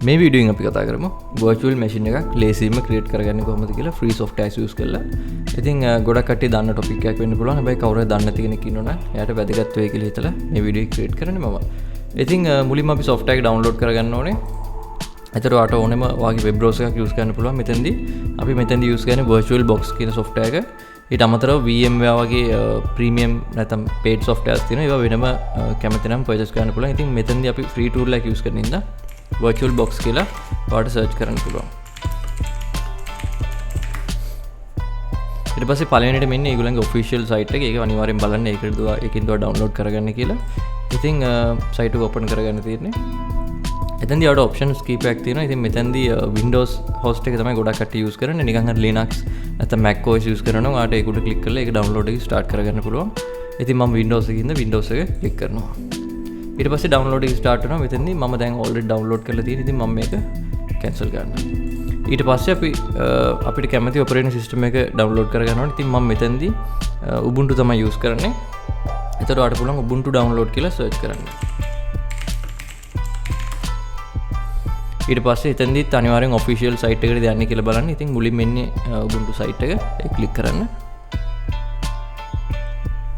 මේ වීඩියෝෙන් අපි කතා කරමු virtual machine එකක් ලේසියෙන්ම create කරගන්නේ කොහොමද කියලා free software use කරලා. ඉතින් ගොඩක් කට්ටිය දන්න topic එකක් වෙන්න පුළුවන්. හැබැයි කවුරුහරි දන්නේ නැති කෙනෙක් ඉන්නවනම් එයාට වැදගත් වෙයි කියලා හිතලා මේ වීඩියෝ එක create කරන්නේ මම. ඉතින් මුලින්ම අපි software එක download කරගන්න ඕනේ. එතකොට ඔයාට ඕනෙම වාගේ web browser එකක් use කරන්න පුළුවන්. අපි මෙතෙන්දී use කරන්නේ virtual box කියන software එක. ඊට අමතරව VMware වගේ premium නැත්නම් paid softwares තියෙනවා. ඒවා වෙනම කැමති නම් purchase කරන්න පුළුවන්. ඉතින් මෙතෙන්දී අපි free tool එක use කරන ඉඳලා virtual box කියලා ඔයාලට search කරන්න පුළුවන්. ඊට පස්සේ පළවෙනිට මෙන්න ඒගොල්ලන්ගේ official site එක. ඒක අනිවාර්යෙන් බලන්න. ඒකෙන් download කරගන්න කියලා. ඉතින් site එක open කරගන්න තියෙන්නේ. එතෙන්දී ඔයාලට options කීපයක් තියෙනවා. ඉතින් මෙතෙන්දී Windows host එක තමයි ගොඩක් කට්ටිය use කරන්නේ. නිකන් හරි Linux නැත්නම් Mac OS use කරනවා. ඔයාලට ඒක උඩ click කරලා ඒක download එක start කරගන්න පුළුවන්. ඉතින් මම Windows එකේ ඉඳන් Windows එක click කරනවා. ඊට පස්සේ download එක start වෙනවා. මෙතෙන්දී මම දැන් already download කරලා තියෙන. ඉතින් මම මේක cancel කරනවා. ඊට පස්සේ අපිට කැමති operating system එක download කරගන්න ඕනේ. ඉතින් මම මෙතෙන්දී Ubuntu තමයි use කරන්නේ. ඒතර ඔයාලට පුළුවන් Ubuntu download කියලා search කරන්න. ඊට පස්සේ එතෙන්දිත් අනිවාර්යෙන් official site එකට යන්න කියලා බලන්න. ඉතින් මුලින්ම එන්නේ Ubuntu site එක. ඒක click කරන්න.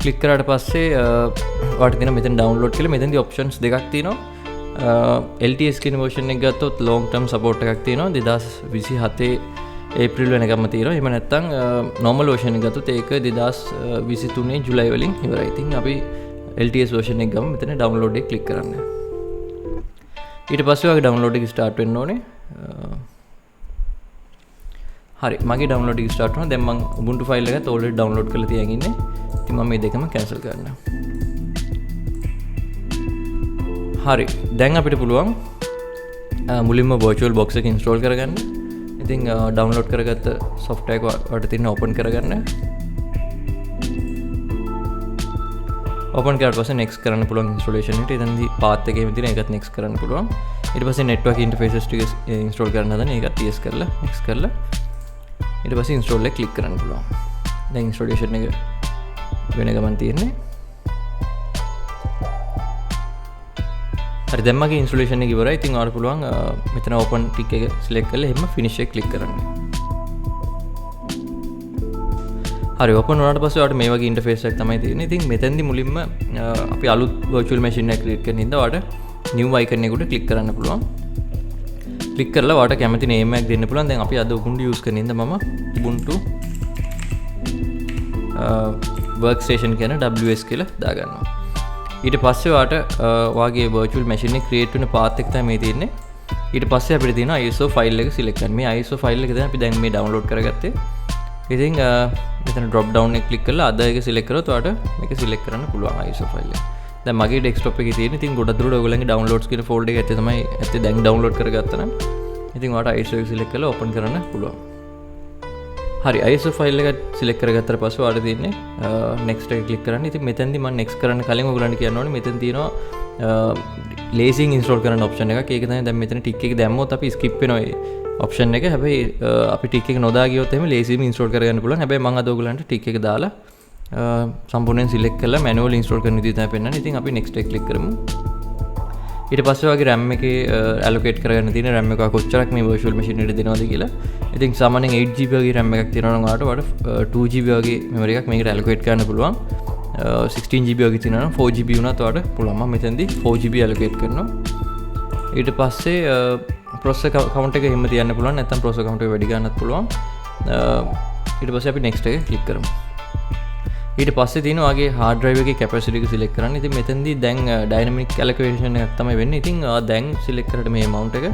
ක්ලික් කරාට පස්සේ ඔයාලට තියෙන මෙතන download කියලා මෙතනදී options දෙකක් තියෙනවා. LTS කියන version එක ගත්තොත් long term support එකක් තියෙනවා 2027 ඒප්‍රිල් වෙනකම්ම තියෙනවා. එහෙම නැත්නම් normal version එක ගත්තොත් ඒක 2023 ජුලයි වලින් ඉවරයි. ඉතින් අපි LTS version එක ගමු. මෙතන download එක click කරන්න. ඊට පස්සේ ඔයාගේ download එක start වෙන්න ඕනේ. හරි මගේ download එක start වුණා. දැන් මම Ubuntu file එකත් already download කරලා තියන් ඉන්නේ. ඉතින් මම මේ දෙකම cancel කරනවා. හරි දැන් අපිට පුළුවන් මුලින්ම virtual box එක install කරගන්න. ඉතින් download කරගත්ත software එක ඔයාලට තියෙන open කරගන්න. open කරලා පස්සේ next කරන්න පුළුවන් installation එකට. එතනදී path එකේම තියෙන ඒකත් next කරන්න පුළුවන්. ඊට පස්සේ network interfaces ටික install කරන්න හදන ඒකත් yes කරලා next කරලා ඊට පස්සේ install එක click කරන්න පුළුවන්. දැන් installation එක වෙන ගමන් තියෙන්නේ. හරි දැන් මගේ installation එක ඉවරයි. ඉතින් ඔයාලට පුළුවන් මෙතන open tick එක select කරලා එහෙම finish එක click කරන්න. හරි open වුණාට පස්සේ ඔයාලට මේ වගේ interface එකක් තමයි තියෙන්නේ. ඉතින් මෙතෙන්දී මුලින්ම අපි අලුත් virtual machine එකක් create කරන ඉඳලා ඔයාලට new icon එක උඩ click කරන්න පුළුවන්. click කරලා ඔයාලට කැමති name එකක් දෙන්න පුළුවන්. දැන් අපි අද Ubuntu use කරන ඉඳලා මම Ubuntu workstation කියන WS කියලා දාගන්නවා. ඊට පස්සේ ඔයාලට ඔයාගේ virtual machine එක create වෙන path එක තමයි මේ තියෙන්නේ. ඊට පස්සේ අපිට තියෙනවා ISO file එක select කරන්න. මේ ISO file එක තමයි අපි දැන් මේ download කරගත්තේ. ඉතින් මෙතන drop down එක click කරලා අද එක select කරොත් ඔයාලට මේක select කරන්න පුළුවන් ISO file එක. දැන් මගේ desktop එකේ තියෙන. ඉතින් ගොඩක් දුරට ඔයගොල්ලන්ගේ downloads කියන folder එක ඇත්තේ දැන් download කරගත්තා නම් ඉතින් ඔයාලට ISO එක select කරලා open කරන්න පුළුවන්. හරි ISO file එක select කරගත්තට පස්සේ ඔයාලට තියෙන්නේ next එක click කරන්න. ඉතින් මෙතෙන්දී මම next කරන්න කලින් ඔයගොල්ලන්ට කියන්න ඕනේ මෙතෙන් තියෙනවා lazying install කරන්න option එකක්. ඒක තමයි දැන් මෙතන tick එක දැම්මොත් අපි skip වෙනවා ඒ option එක. හැබැයි අපි tick එක නොදා ගියොත් එහෙම lazying install කරගන්න පුළුවන්. හැබැයි මම අද ඔයගොල්ලන්ට tick එක දාලා සම්පූර්ණයෙන් select කරලා manual install කරන විදිහ තමයි පෙන්නන්නේ. ඉතින් අපි next එක click කරමු. ඊට පස්සේ වගේ RAM එකේ allocate කරගන්න තියෙන RAM එක කොච්චරක් මේ virtual machine එකට දෙනවද කියලා. ඉතින් සාමාන්‍යයෙන් 8GB වගේ RAM එකක් තියෙනවා නම් ඔයාලට 2GB වගේ memory එකක් මේකට allocate කරන්න පුළුවන්. 16GB වගේ තියෙනවා නම් 4GB වුණත් ඔයාලට පුළුවන්. මම මෙතෙන්දී 4GB allocate කරනවා. ඊට පස්සේ processor count එක එහෙම තියන්න පුළුවන්. නැත්නම් processor count එක වැඩි ගන්නත් පුළුවන්. ඊට පස්සේ අපි next එක click කරමු. ඊට පස්සේ තියෙනවා ඔයාගේ hard drive එකේ capacity එක select කරන්න. ඉතින් මෙතෙන්දී දැන් dynamic allocation එකක් තමයි වෙන්නේ. ඉතින් දැන් select කරලා මේ amount එක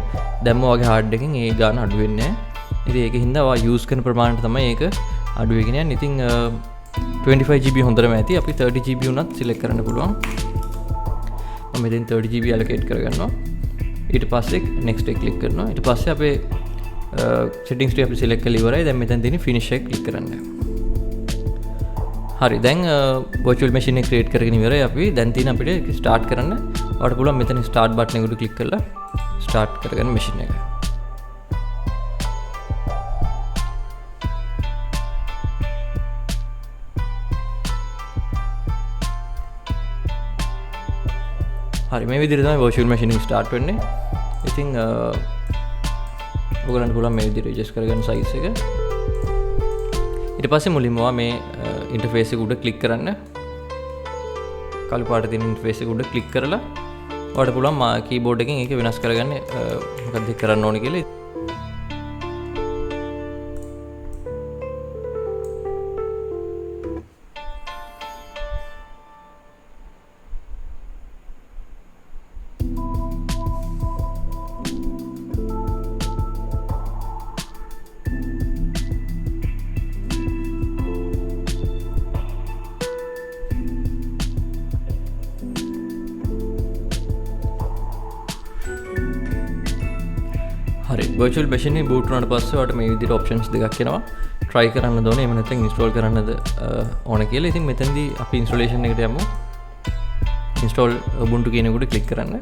දැම්ම ඔයාගේ hard එකෙන් ඒ ගාන අඩු වෙන්නේ නැහැ. ඉතින් ඒකෙන් හින්දා ඔයා use කරන ප්‍රමාණයට තමයි ඒක අඩු වෙගෙන යන්නේ. ඉතින් 25GB හොඳටම ඇති. අපි 30GB උනත් select කරන්න පුළුවන්. මම මෙතෙන් 30GB allocate කරගන්නවා. ඊට පස්සේ next එක click කරනවා. ඊට පස්සේ අපේ settings ටික අපි select කරලා ඉවරයි. දැන් මෙතන තියෙන finish එක click කරන්න. හරි දැන් virtual machine එක create කරගෙන ඉවරයි අපි. දැන් තියෙන අපිට start කරන්න. ඔයාලට පුළුවන් මෙතන start button එක උඩ click කරලා start කරගන්න machine එක. හරි මේ විදිහට තමයි virtual machine එක start වෙන්නේ. ඉතින් ඔයගලන්ට පුළුවන් මේ විදිහට ඇඩ්ජස්ට් කරගන්න size එක. ඊට පස්සේ මුලින්ම මේ ඉන්ටර්ෆේස් එක උඩ ක්ලික් කරන්න. කළු පාට තියෙන ඉන්ටර්ෆේස් එක උඩ ක්ලික් කරලා ඔයාලට පුළුවන් කීබෝඩ් එකෙන් ඒක වෙනස් කරගන්න මොකක්ද කරන්න ඕනේ කියලා. හරි virtual machine එක boot වුණාට පස්සේ ඔයාලට මේ විදිහට options දෙකක් එනවා. try කරන්න ඕනේ එහෙම නැත්නම් install කරන්නද ඕන කියලා. ඉතින් මෙතනදී අපි installation එකට යමු. install ubuntu කියන එකට click කරන්න.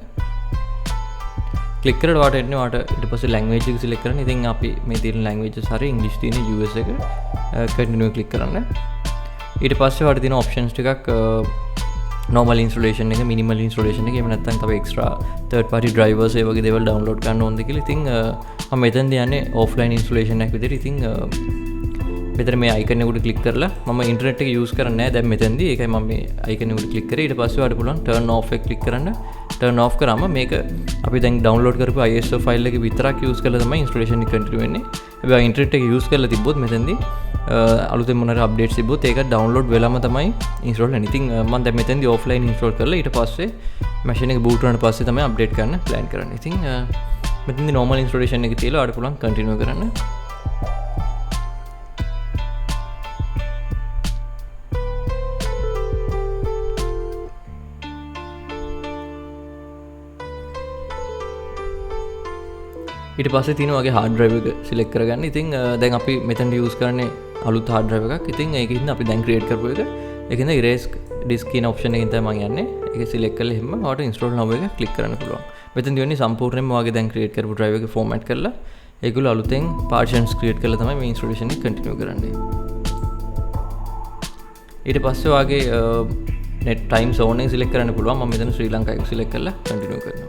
click කරලා ඔයාලට එන්නේ ඔයාලට ඊට පස්සේ language එක select කරන්න. ඉතින් අපි මේ තියෙන languages හරිය english තියෙන US එක continue click කරන්න. ඊට පස්සේ ඔයාලට තියෙන options ටිකක් normal installation එක, minimal installation එක, එහෙම නැත්නම් තව extra third party drivers ඒ වගේ දේවල් download කරන්න ඕනද කියලා. ඉතින් මම මෙතනදී යන්නේ offline installation එකක් විදිහට. ඉතින් මෙතන මේ icon එකට click කරලා මම internet එක use කරන්නේ නැහැ දැන් මෙතනදී. ඒකයි මම මේ icon එකට click කරේ. ඊට පස්සේ ඔයාලට පුළුවන් turn off එක click කරන්න. turn off කරාම මේක අපි දැන් download කරපු ISO file එක විතරක් use කරලා තමයි installation එක continue වෙන්නේ. හැබැයි internet එක use කරලා තිබ්බොත් මෙතනදී අලුතෙන් මොනවාරි updates තිබ්බොත් ඒක download වෙලාම තමයි install වෙන්නේ. ඉතින් මම දැන් මෙතනදී offline install කරලා ඊට පස්සේ machine එක boot වුණාට පස්සේ තමයි update කරන්න plan කරන්නේ. ඉතින් මෙතනදී normal installation එක තියලා ඔයාලට පුළුවන් continue කරන්න. ඊට පස්සේ තියෙන වගේ hard drive එක select කරගන්න. ඉතින් දැන් අපි මෙතන use කරන්නේ අලුත් hard drive එකක්. ඉතින් ඒකෙන් අපි දැන් create කරපු එක. ඒකෙන්ද erase disk කියන option එකෙන් තමයි මම යන්නේ. ඒක select කරලා එහෙම ඔයාලට install now එක click කරන්න පුළුවන්. මෙතන දිවන්නේ සම්පූර්ණයෙන්ම ඔයාගේ දැන් create කරපු drive එක format කරලා ඒගොල්ලෝ අලුතෙන් partitions create කරලා තමයි මේ installation එක continue කරන්නේ. ඊට පස්සේ ඔයාගේ net time zone එක select කරන්න පුළුවන්. මම මෙතන ශ්‍රී ලංකාව select කරලා continue කරනවා.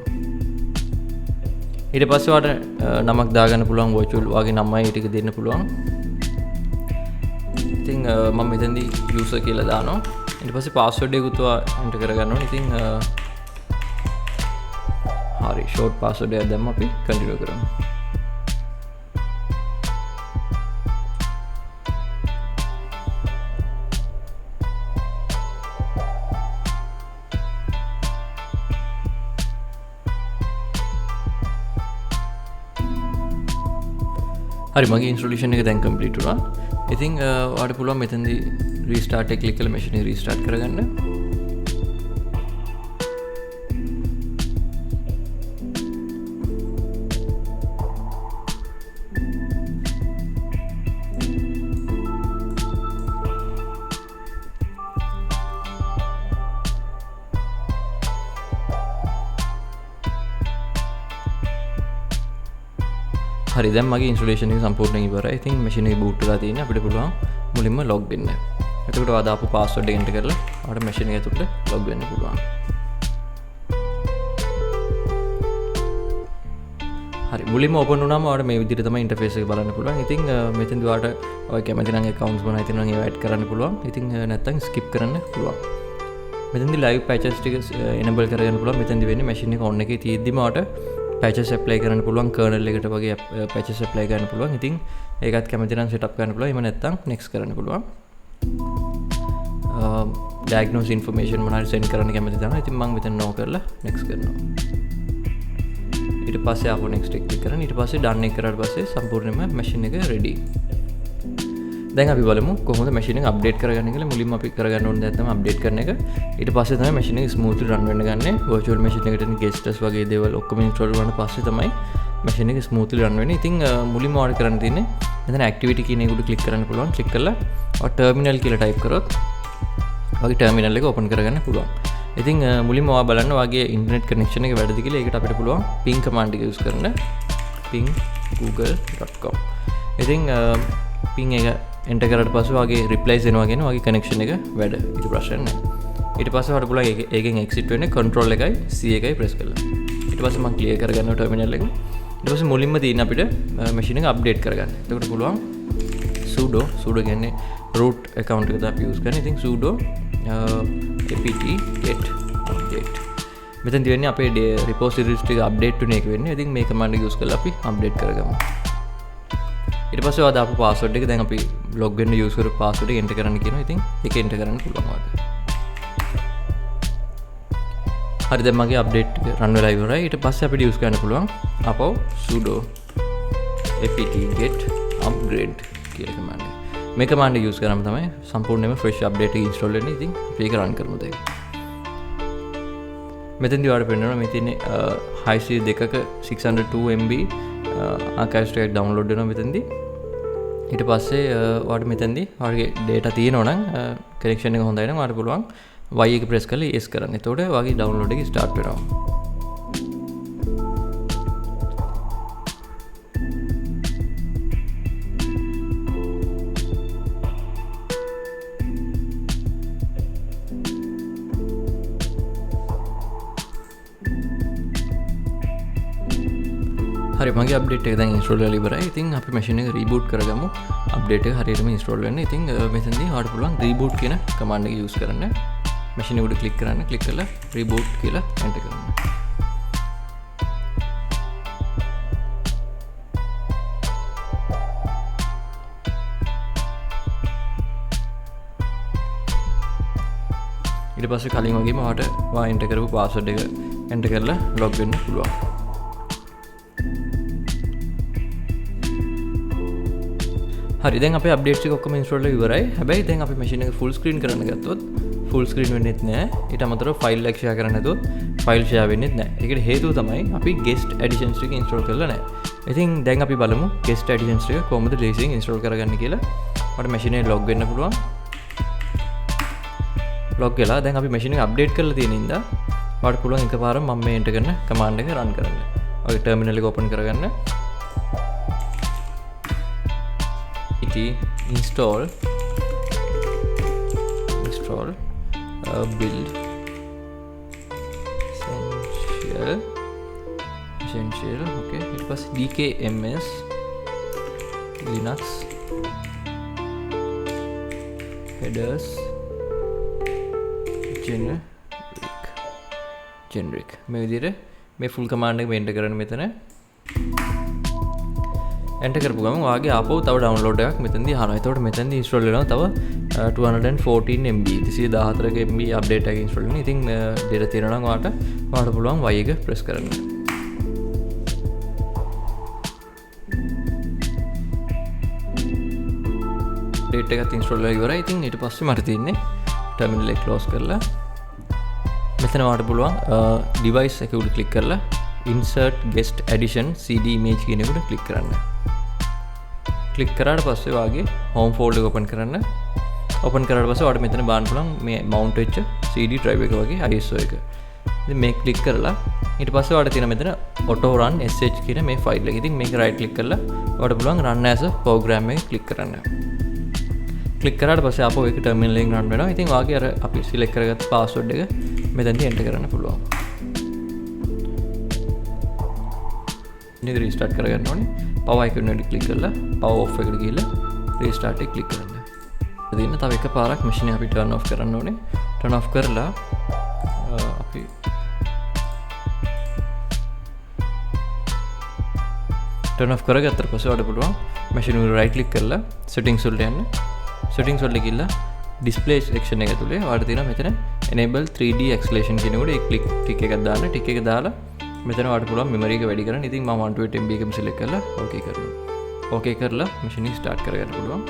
ඊට පස්සේ ඔයාලට නමක් දාගන්න පුළුවන් virtual වගේ නමයි ටික දෙන්න පුළුවන්. ඉතින් මම මෙතනදී user කියලා දානවා. ඊට පස්සේ password එකකුත් enter කරගන්න ඕනේ. ඉතින් හරි short password එකක් දැම්ම අපි continue කරමු. හරි මගේ installation එක දැන් complete වුණා. ඉතින් ඔයාලට පුළුවන් මෙතනදී restart එක click කරලා machine එක restart කරගන්න. හරි දැන් මගේ installation එක සම්පූර්ණයෙන් ඉවරයි. ඉතින් machine එක boot වෙලා තියෙන්නේ. අපිට පුළුවන් මුලින්ම log වෙන්න. එතකොට ඔයා දාපු password එක enter කරලා ඔයාලට machine එක ඇතුළට log වෙන්න පුළුවන්. හරි මුලින්ම open වුණාම ඔයාලට මේ විදිහට තමයි interface එක බලන්න පුළුවන්. ඉතින් මෙතෙන්දී ඔයාලට ඔය කැමති නම් accounts මොනවද තියෙනවා නම් ඒවා add කරන්න පුළුවන්. ඉතින් නැත්තම් skip කරන්න පුළුවන්. මෙතෙන්දී live patches ටික enable කරගන්න පුළුවන්. මෙතෙන්දී වෙන්නේ machine එක on එකේ තියෙද්දිම ඔයාලට patches apply කරන්න පුළුවන්. kernel එකට වගේ patches apply කරන්න පුළුවන්. ඉතින් ඒකත් කැමති නම් setup කරන්න පුළුවන්. එහෙම නැත්නම් next කරන්න පුළුවන්. diagnose information මොනවාරි send කරන්න කැමති තමයි. ඉතින් මම මෙතන no කරලා next කරනවා. ඊට පස්සේ ආපහු next එක click කරන්න. ඊට පස්සේ done එක කරාට පස්සේ සම්පූර්ණයෙන්ම machine එක ready. දැන් අපි බලමු කොහොමද machine එක update කරගන්නේ කියලා. මුලින්ම අපි කරගන්න ඕනේ දැන් තමයි update කරන එක. ඊට පස්සේ තමයි machine එක smoothly run වෙන්න ගන්නේ. virtual machine එකට එන guesters වගේ දේවල් ඔක්කොම install වුණාට පස්සේ තමයි machine එක smoothly run වෙන්නේ. ඉතින් මුලින්ම ඔයාලට කරන්න තියෙන්නේ මෙතන activity කියන එකට click කරන්න පුළුවන්. click කරලා ඔය terminal කියලා type කරොත් ඔයාගේ terminal එක open කරගන්න පුළුවන්. ඉතින් මුලින්ම ඔයා බලන්න ඔයාගේ internet connection එක වැඩද කියලා. ඒකට අපිට පුළුවන් ping command එක use කරන්න. ping google.com. ඉතින් ping එක enter කරාට පස්සේ ඔයාගේ replies එනවා කියන්නේ ඔයාගේ connection එක වැඩ. ඊට ප්‍රශ්න නැහැ. ඊට පස්සේ ඔයාලට පුළුවන් ඒකෙන් exit වෙන්න control එකයි C එකයි press කරලා. ඊට පස්සේ මම clear කරගන්නවා terminal එක. ඊට පස්සේ මුලින්ම තියෙන අපිට මැෂින් එක අප්ඩේට් කරගන්න. එතකොට පුළුවන් sudo කියන්නේ root account එක අපි use කරන්නේ. ඉතින් sudo apt get update. මෙතන තියෙන්නේ අපේ repositories ටික update වෙන එක වෙන්නේ. ඉතින් මේ command එක use කරලා අපි update කරගමු. ඊට පස්සේ ඔයා දාපු password එක දැන් අපි log වෙන්න use කරපු password එක enter කරන්න කියනවා. ඉතින් ඒක enter කරන්න පුළුවන් ඔයාලට. හරි දැන් මගේ අප්ඩේට් එක රන් වෙලා ඉවරයි. ඊට පස්සේ අපිට use කරන්න පුළුවන් අපව sudo apt get upgrade කියලා command එක. මේ command එක use කරාම තමයි සම්පූර්ණයෙන්ම fresh update එක install වෙන්නේ. ඉතින් අපි ඒක run කරමු දැන්. මෙතෙන්දී ඔයාලට පෙන්නනවා මේ තියෙන්නේ high speed දෙකක 602 MB archives ටික download වෙනවා මෙතෙන්දී. ඊට පස්සේ ඔයාලට මෙතෙන්දී ඔයාලගේ data තියෙනවා නම් connection එක හොඳයි නම් ඔයාලට පුළුවන් Y එක press කරලා yes කරන්න. එතකොට ඔයාගේ download එක start වෙනවා. හරි මගේ අප්ඩේට් එක දැන් ඉන්ස්ටෝල් වෙලා ඉවරයි. ඉතින් අපි මැෂින් එක රීබූට් කරගමු. අප්ඩේට් එක හරියටම ඉන්ස්ටෝල් වෙන්න. ඉතින් මෙතනදී ඔයාලට පුළුවන් රීබූට් කියන කමාන්ඩ් එක යූස් කරන්න. මැෂින් එක උඩ ක්ලික් කරන්න. ක්ලික් කරලා රීබූට් කියලා එන්ටර් කරන්න. ඊට පස්සේ කලින් වගේම ඔයාලට ඔයා එන්ටර් කරපු පාස්වර්ඩ් එක එන්ටර් කරලා ලොග් වෙන්න පුළුවන්. හරි දැන් අපේ අප්ඩේට්ස් එක ඔක්කොම ඉන්ස්ටෝල් වෙලා ඉවරයි. හැබැයි දැන් අපි මැෂින් එක ෆුල් ස්ක්‍රීන් කරන්න ගත්තොත් ෆුල් ස්ක්‍රීන් වෙන්නේත් නැහැ. ඊට අමතරව ෆයිල් එක ෂෙයා කරන්න නැතුව ෆයිල් ෂෙයා වෙන්නේත් නැහැ. ඒකට හේතුව තමයි අපි guest additions ටික ඉන්ස්ටෝල් කරලා නැහැ. ඉතින් දැන් අපි බලමු guest additions ටික කොහොමද ලේසියෙන් ඉන්ස්ටෝල් කරගන්නේ කියලා. අපිට මැෂින් එකේ log වෙන්න පුළුවන්. log වෙලා දැන් අපි මැෂින් එක අප්ඩේට් කරලා තියෙන ඉඳලා ඔයාලට පුළුවන් එකපාරම මම මේ එන්ටර් කරන කමාන්ඩ් එක රන් කරන්න. ඔය ටර්මිනල් එක ඕපන් කරගන්න. install build essential okay it was dkms linux headers generic මේ විදිහට මේ full command එක මෙන්ටර් කරන්න මෙතන එන්ටර් කරපු ගමන් ඔයාගේ ආපහු තව ඩවුන්ලෝඩ් එකක් මෙතනදී අහනවා. එතකොට මෙතනදී ඉන්ස්ටෝල් වෙනවා තව 214 MB 214 MB අප්ඩේට් එකක් ඉන්ස්ටෝල් වෙනවා. ඉතින් data තියෙනවා නම් ඔයාලට පුළුවන් Y එක ප්‍රෙස් කරන්න. අප්ඩේට් එකත් ඉන්ස්ටෝල් වෙලා ඉවරයි. ඉතින් ඊට පස්සේ මට තියෙන්නේ ටර්මිනල් එක ක්ලෝස් කරලා මෙතන ඔයාලට පුළුවන් device එක උඩ ක්ලික් කරලා insert guest addition cd image කියන එකට ක්ලික් කරන්න. ක්ලික් කරාට පස්සේ වාගේ home folder එක open කරන්න. open කරාට පස්සේ ඔයාලට මෙතන බලන්න පුළුවන් මේ mount වෙච්ච cd drive එක වගේ ISO එක. ඉතින් මේක ක්ලික් කරලා ඊට පස්සේ ඔයාලට තියෙන මෙතන auto run sh කියන මේ ෆයිල් එක. ඉතින් මේක right click කරලා ඔයාලට පුළුවන් run as a program එක ක්ලික් කරන්න. ක්ලික් කරාට පස්සේ ආපහු ඒක terminal එකෙන් run වෙනවා. ඉතින් වාගේ අර අපි select කරගත්ත password එක මෙතනදී enter කරන්න පුළුවන්. ඉතින් restart කරගන්න ඕනේ. power icon එකට ක්ලික් කරලා power off එකට ගිහලා restart එක ක්ලික් කරන්න. ඉතින් තව එකපාරක් machine එක අපි turn off කරන්න ඕනේ. turn off කරලා අපි turn off කරගත්තට පස්සේ ඔයාලට පුළුවන් machine එක right click කරලා settings වලට යන්න. settings වලට ගිහලා display section එක ඇතුලේ ඔයාලට තියෙනවා මෙතන enable 3D acceleration කියන එකට ඒ click tick එකක් දාන්න. tick එක දාලා මෙතන ඔයාලට පුළුවන් memory එක වැඩි කරන්න. ඉතින් මම 128 MB එකම select කරලා okay කරනවා. okay කරලා machine එක start කරගන්න පුළුවන්.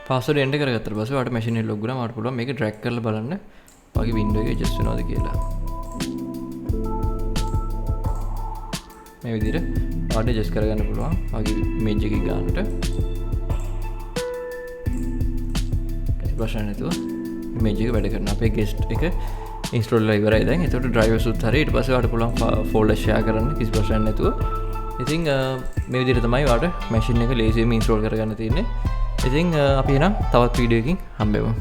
password enter කරගත්තට පස්සේ ඔයාලට machine එක log වුණාම ඔයාලට පුළුවන් මේක drag කරලා බලන්න ඔයාගේ window එක adjust වෙනවද කියලා. මේ විදිහට ඔයාලට adjust කරගන්න පුළුවන් ඔයාගේ image එකේ ගන්නට. ප්‍රශ්න නැතුව image එක වැඩ කරනවා. අපේ guest එක install වෙලා ඉවරයි දැන්. ඒකට drivers උත් හරි. ඊට පස්සේ ඔයාලට පුළුවන් folder share කරන්න කිසි ප්‍රශ්නයක් නැතුව. ඉතින් මේ විදිහට තමයි ඔයාලට machine එක ලේසියෙන්ම install කරගන්න තියෙන්නේ. ඉතින් අපි එහෙනම් තවත් වීඩියෝ එකකින් හම්බෙමු.